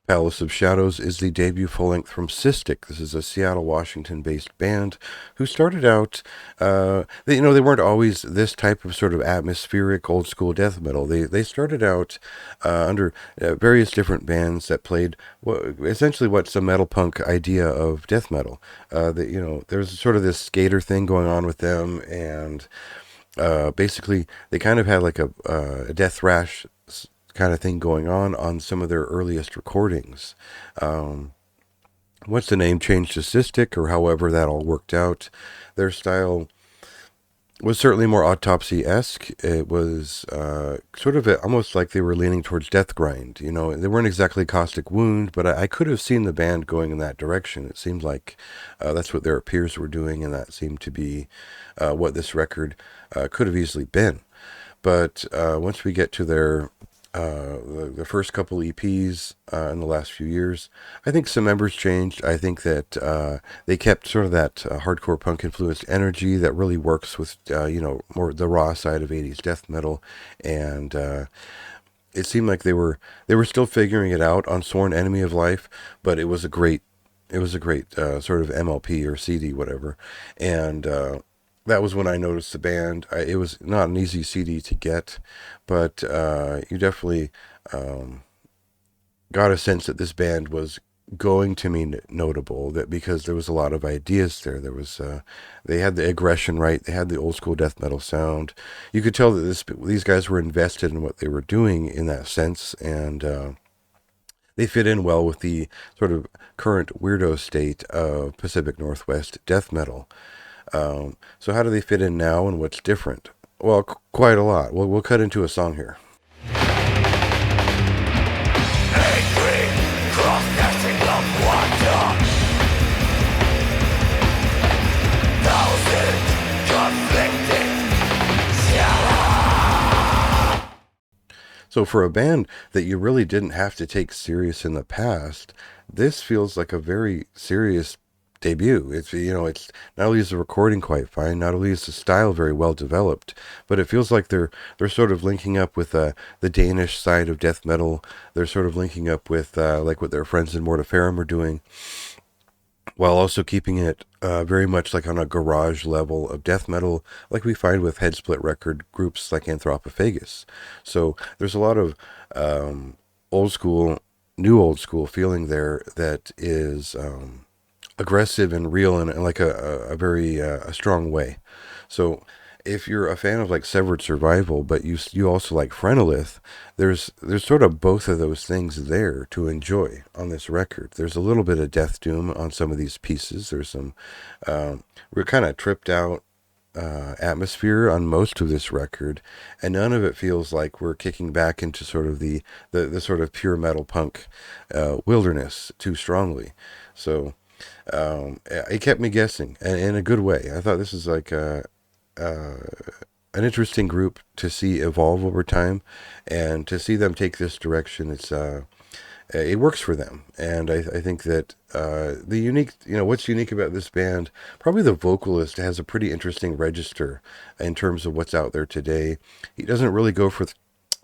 Palace of Shadows is the debut full-length from Cystic. This is a Seattle, Washington-based band who started out, they weren't always this type of sort of atmospheric old-school death metal. They started out under various different bands that played essentially what's a metal punk idea of death metal. There's sort of this skater thing going on with them, and basically they kind of had like a death thrash kind of thing going on some of their earliest recordings. Um, Once the name changed to Cystic, or however that all worked out, their style was certainly more autopsy-esque. It was almost like they were leaning towards death grind. They weren't exactly Caustic Wound, but I could have seen the band going in that direction. It seemed like that's what their peers were doing, and that seemed to be what this record could have easily been. But once we get to the first couple EPs in the last few years, I think some members changed. I think that they kept sort of that hardcore punk influenced energy that really works with more the raw side of 80s death metal, and it seemed like they were still figuring it out on Sworn Enemy of Life, but it was a great sort of MLP or CD, whatever, and that was when I noticed the band. It was not an easy CD to get, but you definitely um, got a sense that this band was going to be notable. That because there was a lot of ideas there. They had the aggression right. They had the old school death metal sound. You could tell that these guys were invested in what they were doing in that sense, and they fit in well with the sort of current weirdo state of Pacific Northwest death metal. So how do they fit in now, and what's different? Well, quite a lot. We'll cut into a song here. Angry, cross-catching of water. Thousand conflicting shadows. So for a band that you really didn't have to take serious in the past, this feels like a very serious debut. It's not only is the recording quite fine, not only is the style very well developed, but it feels like they're sort of linking up with the Danish side of death metal. They're sort of linking up with like what their friends in Mortiferum are doing, while also keeping it very much like on a garage level of death metal, like we find with head split record groups like Anthropophagus. So there's a lot of old school, new old school feeling there that is aggressive and real in like a very a strong way. So if you're a fan of like Severed Survival, but you also like Phrenolith, there's sort of both of those things there to enjoy on this record. There's a little bit of Death Doom on some of these pieces. There's some we're kind of tripped out atmosphere on most of this record, and none of it feels like we're kicking back into sort of the sort of pure metal punk wilderness too strongly. So it kept me guessing, and in a good way. I thought this is like uh, an interesting group to see evolve over time, and to see them take this direction. It works for them, and I think that what's unique about this band, probably the vocalist has a pretty interesting register in terms of what's out there today. He doesn't really go for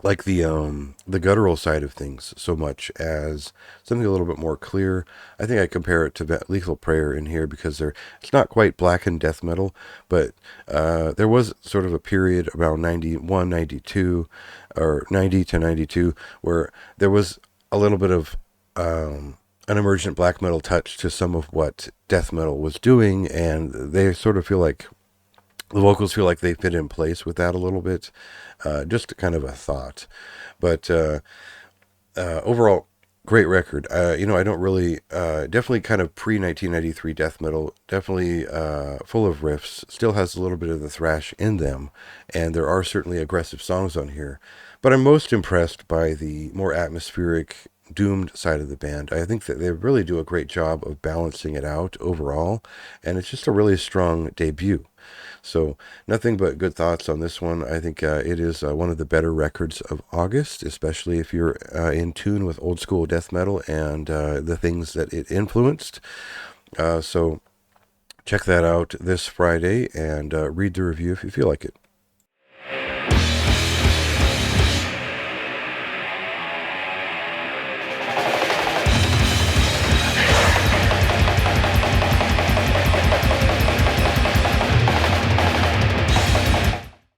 like the guttural side of things so much as something a little bit more clear. I think I compare it to Lethal Prayer in here, because it's not quite blackened death metal, but there was sort of a period around 91, 92, or 90 to 92, where there was a little bit of an emergent black metal touch to some of what death metal was doing, and they sort of feel like the vocals feel like they fit in place with that a little bit. Just kind of a thought, but overall, great record. I don't really, definitely kind of pre 1993 death metal, definitely full of riffs, still has a little bit of the thrash in them, and there are certainly aggressive songs on here. But I'm most impressed by the more atmospheric, doomed side of the band. I think that they really do a great job of balancing it out overall, and it's just a really strong debut. So, nothing but good thoughts on this one. I think it is one of the better records of August, especially if you're in tune with old school death metal and the things that it influenced. So, check that out this Friday, and read the review if you feel like it.